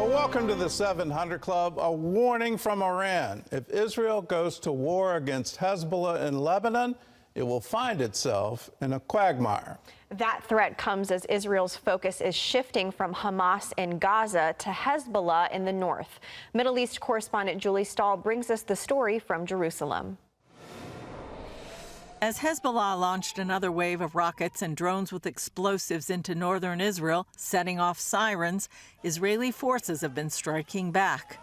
Well, welcome to the 700 Club. A warning from Iran. If Israel goes to war against Hezbollah in Lebanon, it will find itself in a quagmire. That threat comes as Israel's focus is shifting from Hamas in Gaza to Hezbollah in the north. Middle East correspondent Julie Stahl brings us the story from Jerusalem. As Hezbollah launched another wave of rockets and drones with explosives into northern Israel, setting off sirens, Israeli forces have been striking back.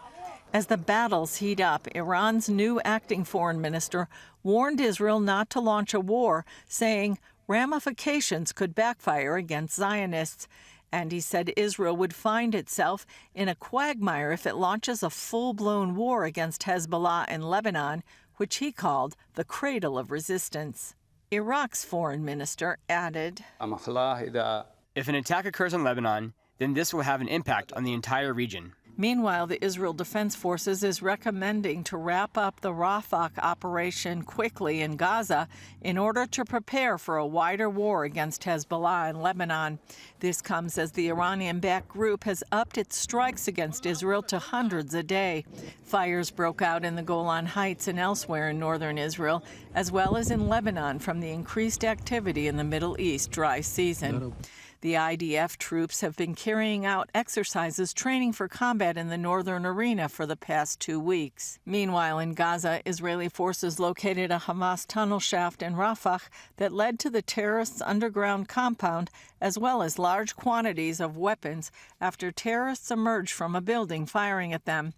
As the battles heat up, Iran's new acting foreign minister warned Israel not to launch a war, saying ramifications could backfire against Zionists. And he said Israel would find itself in a quagmire if it launches a full-blown war against Hezbollah in Lebanon, which he called the cradle of resistance. Iraq's foreign minister added, If an attack occurs in Lebanon, then this will have an impact on the entire region. Meanwhile, the Israel Defense Forces is recommending to wrap up the Rafah operation quickly in Gaza in order to prepare for a wider war against Hezbollah in Lebanon. This comes as the Iranian-backed group has upped its strikes against Israel to hundreds a day. Fires broke out in the Golan Heights and elsewhere in northern Israel, as well as in Lebanon from the increased activity in the Middle East dry season. The IDF troops have been carrying out exercises training for combat in the northern arena for the past 2 weeks. Meanwhile, in Gaza, Israeli forces located a Hamas tunnel shaft in Rafah that led to the terrorists' underground compound, as well as large quantities of weapons after terrorists emerged from a building firing at them.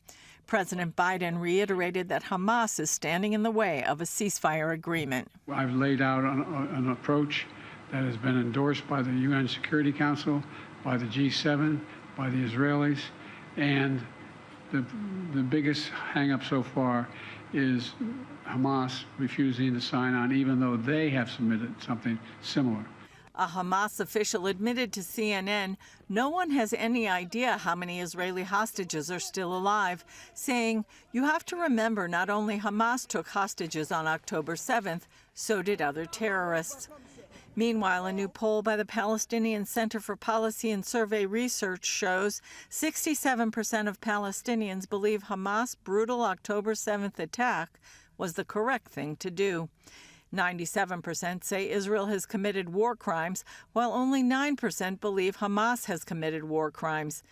President Biden reiterated that Hamas is standing in the way of a ceasefire agreement. I've laid out an approach that has been endorsed by the UN Security Council, by the G7, by the Israelis, and the biggest hang-up so far is Hamas refusing to sign on, even though they have submitted something similar. A Hamas official admitted to CNN no one has any idea how many Israeli hostages are still alive, saying, "You have to remember not only Hamas took hostages on October 7th, so did other terrorists." Meanwhile, a new poll by the Palestinian Center for Policy and Survey Research shows 67% of Palestinians believe Hamas' brutal October 7th attack was the correct thing to do. 97% say Israel has committed war crimes, while only 9% believe Hamas has committed war crimes.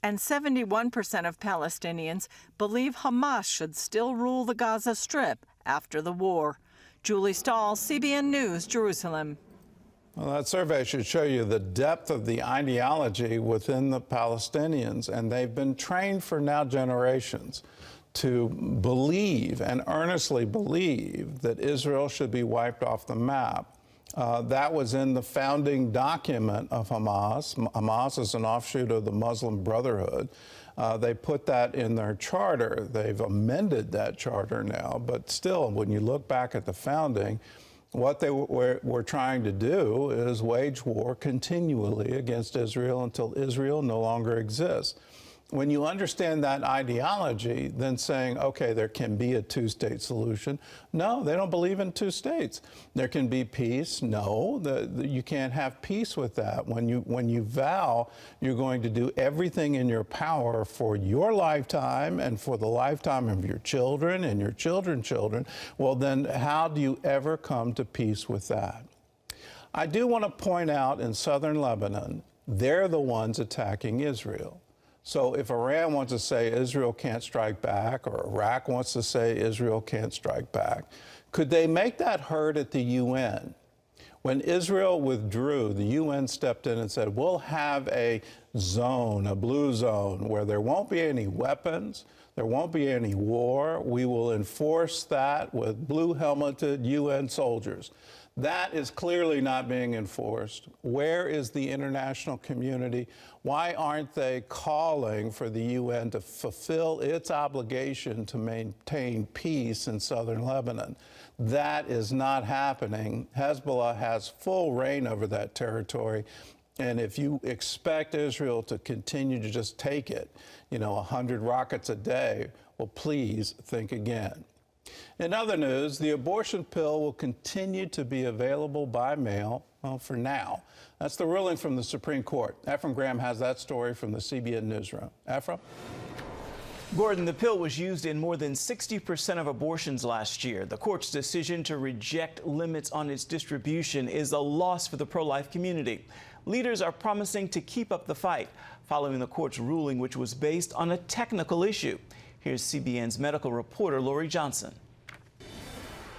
And 71% of Palestinians believe Hamas should still rule the Gaza Strip after the war. Julie Stahl, CBN News, Jerusalem. Well, that survey should show you the depth of the ideology within the Palestinians, and they've been trained for now generations to believe and earnestly believe that Israel should be wiped off the map. That was in the founding document of Hamas. Hamas is an offshoot of the Muslim Brotherhood. They put that in their charter. They've amended that charter now, but still, when you look back at the founding, what they were trying to do is wage war continually against Israel until Israel no longer exists. When you understand that ideology, then saying, okay, there can be a two-state solution. No, they don't believe in two states. There can be peace. No, you can't have peace with that. When you vow you're going to do everything in your power for your lifetime and for the lifetime of your children and your children's children, well, then how do you ever come to peace with that? I do want to point out in southern Lebanon, they're the ones attacking Israel. So if Iran wants to say Israel can't strike back, or Iraq wants to say Israel can't strike back, could they make that heard at the UN? When Israel withdrew, the UN stepped in and said, we'll have a zone, a blue zone, where there won't be any weapons, there won't be any war. We will enforce that with blue-helmeted UN soldiers. That is clearly not being enforced. Where is the international community? Why aren't they calling for the UN to fulfill its obligation to maintain peace in southern Lebanon? That is not happening. Hezbollah has full reign over that territory. And if you expect Israel to continue to just take it, 100 rockets a day, well, please think again. In other news, the abortion pill will continue to be available by mail Well, for now. That's the ruling from the Supreme Court. Ephraim Graham has that story from the CBN Newsroom. Ephraim? Gordon, the pill was used in more than 60% of abortions last year. The court's decision to reject limits on its distribution is a loss for the pro-life community. Leaders are promising to keep up the fight following the court's ruling, which was based on a technical issue. Here's CBN's medical reporter, Lori Johnson.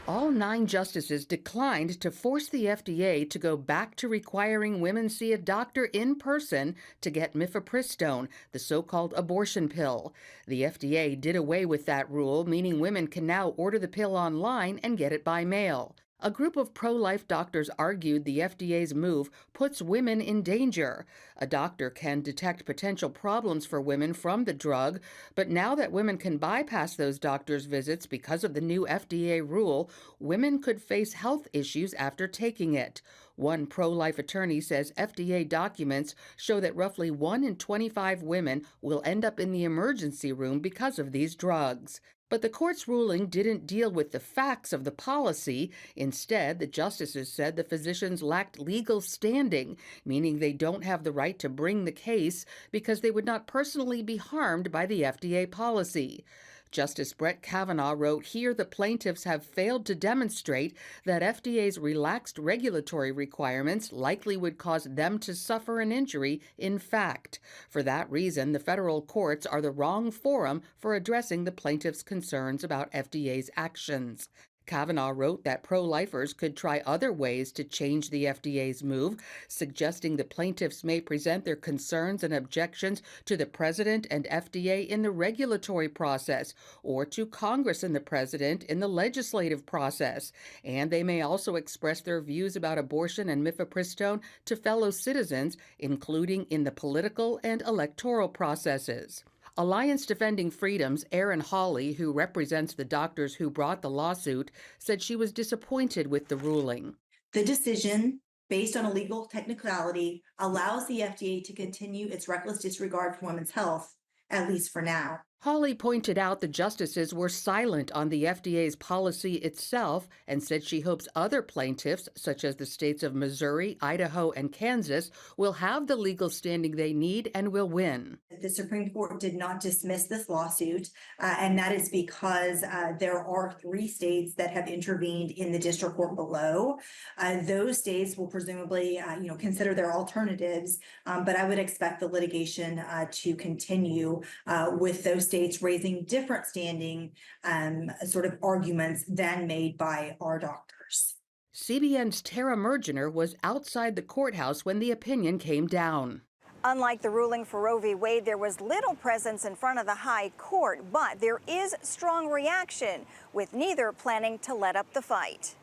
All 9 justices declined to force the FDA to go back to requiring women see a doctor in person to get mifepristone, the so-called abortion pill. The FDA did away with that rule, meaning women can now order the pill online and get it by mail. A group of pro-life doctors argued the FDA's move puts women in danger. A doctor can detect potential problems for women from the drug, but now that women can bypass those doctors' visits because of the new FDA rule, women could face health issues after taking it. One pro-life attorney says FDA documents show that roughly 1 in 25 women will end up in the emergency room because of these drugs. But the court's ruling didn't deal with the facts of the policy. Instead, the justices said the physicians lacked legal standing, meaning they don't have the right to bring the case because they would not personally be harmed by the FDA policy. Justice Brett Kavanaugh wrote, "Here the plaintiffs have failed to demonstrate that FDA's relaxed regulatory requirements likely would cause them to suffer an injury in fact. For that reason, the federal courts are the wrong forum for addressing the plaintiffs' concerns about FDA's actions." Kavanaugh wrote that pro-lifers could try other ways to change the FDA's move, suggesting the plaintiffs may present their concerns and objections to the president and FDA in the regulatory process, or to Congress and the president in the legislative process. And they may also express their views about abortion and mifepristone to fellow citizens, including in the political and electoral processes. Alliance Defending Freedom's Erin Hawley, who represents the doctors who brought the lawsuit, said she was disappointed with the ruling. The decision, based on a legal technicality, allows the FDA to continue its reckless disregard for women's health, at least for now. Hawley pointed out the justices were silent on the FDA's policy itself and said she hopes other plaintiffs, such as the states of Missouri, Idaho, and Kansas, will have the legal standing they need and will win. The Supreme Court did not dismiss this lawsuit, and that is because there are 3 states that have intervened in the district court below. Those states will presumably, consider their alternatives, but I would expect the litigation to continue with those states raising different standing sort of arguments than made by our doctors. CBN's Tara Mergener was outside the courthouse when the opinion came down. Unlike the ruling for Roe v. Wade, there was little presence in front of the high court, but there is strong reaction, with neither planning to let up the fight.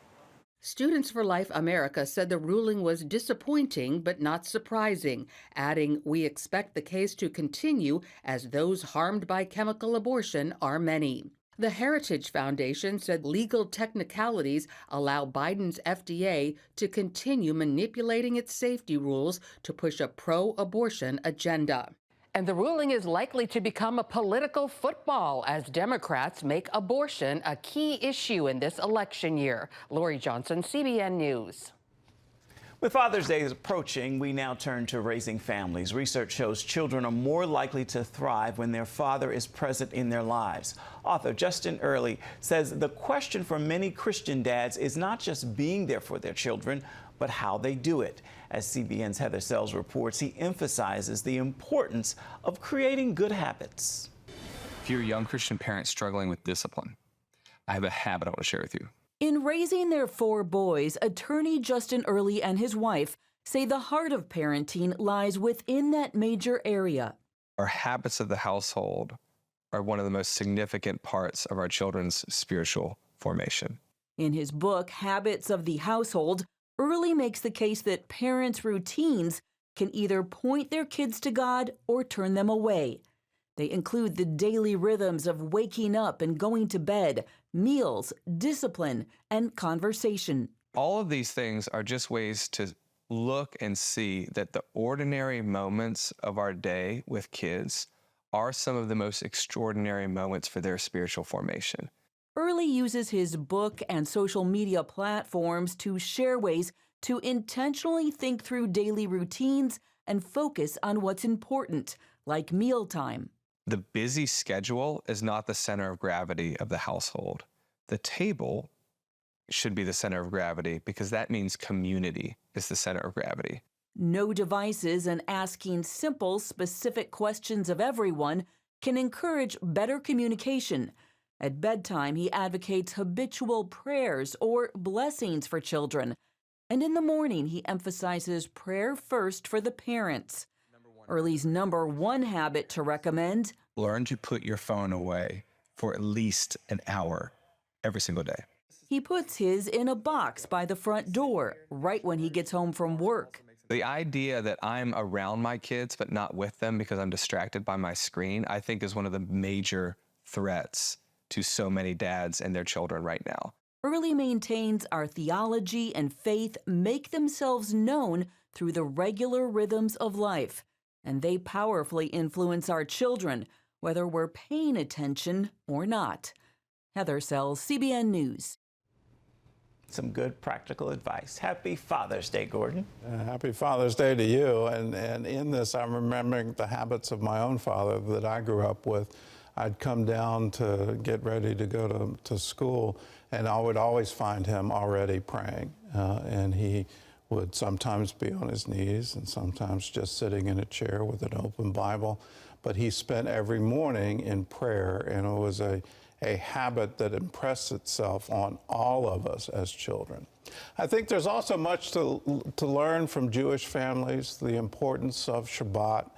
Students for Life America said the ruling was disappointing but not surprising, adding, "We expect the case to continue as those harmed by chemical abortion are many." The Heritage Foundation said legal technicalities allow Biden's FDA to continue manipulating its safety rules to push a pro-abortion agenda. And the ruling is likely to become a political football as Democrats make abortion a key issue in this election year. Lori Johnson, CBN News. With Father's Day approaching, we now turn to raising families. Research shows children are more likely to thrive when their father is present in their lives. Author Justin Early says the question for many Christian dads is not just being there for their children, but how they do it. As CBN's Heather Sells reports, he emphasizes the importance of creating good habits. If you're a young Christian parent struggling with discipline, I have a habit I want to share with you. In raising their 4 boys, attorney Justin Early and his wife say the heart of parenting lies within that major area. Our habits of the household are one of the most significant parts of our children's spiritual formation. In his book, Habits of the Household, Early makes the case that parents' routines can either point their kids to God or turn them away. They include the daily rhythms of waking up and going to bed, meals, discipline, and conversation. All of these things are just ways to look and see that the ordinary moments of our day with kids are some of the most extraordinary moments for their spiritual formation. Early uses his book and social media platforms to share ways to intentionally think through daily routines and focus on what's important, like mealtime. The busy schedule is not the center of gravity of the household. The table should be the center of gravity because that means community is the center of gravity. No devices and asking simple, specific questions of everyone can encourage better communication. At bedtime, he advocates habitual prayers or blessings for children. And in the morning, he emphasizes prayer first for the parents. Early's #1 habit to recommend: learn to put your phone away for at least an hour every single day. He puts his in a box by the front door, right when he gets home from work. The idea that I'm around my kids but not with them because I'm distracted by my screen, I think is one of the major threats to so many dads and their children right now. Early maintains our theology and faith make themselves known through the regular rhythms of life, and they powerfully influence our children, whether we're paying attention or not. Heather Sells, CBN News. Some good practical advice. Happy Father's Day, Gordon. Happy Father's Day to you. And in this, I'm remembering the habits of my own father that I grew up with. I'd come down to get ready to go to school, and I would always find him already praying. And he would sometimes be on his knees and sometimes just sitting in a chair with an open Bible. But he spent every morning in prayer, and it was a habit that impressed itself on all of us as children. I think there's also much to learn from Jewish families, the importance of Shabbat,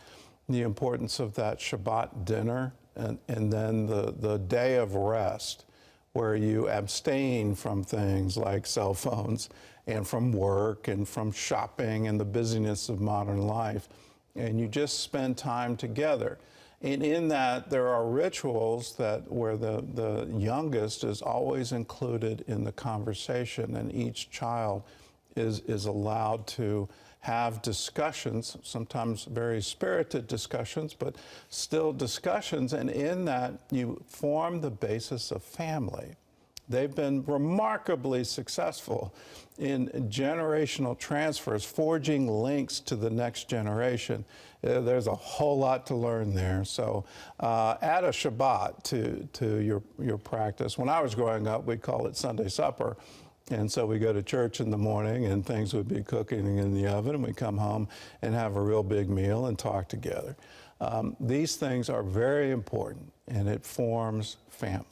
the importance of that Shabbat dinner, and then the day of rest, where you abstain from things like cell phones and from work and from shopping and the busyness of modern life, and you just spend time together. And in that, there are rituals where the youngest is always included in the conversation, and each child is allowed to have discussions, sometimes very spirited discussions, but still discussions. And in that, you form the basis of family. They've been remarkably successful in generational transfers, forging links to the next generation. There's a whole lot to learn there. So add a Shabbat to your practice. When I was growing up, we'd call it Sunday supper. And so we go to church in the morning and things would be cooking in the oven, and we come home and have a real big meal and talk together. These things are very important, and it forms family.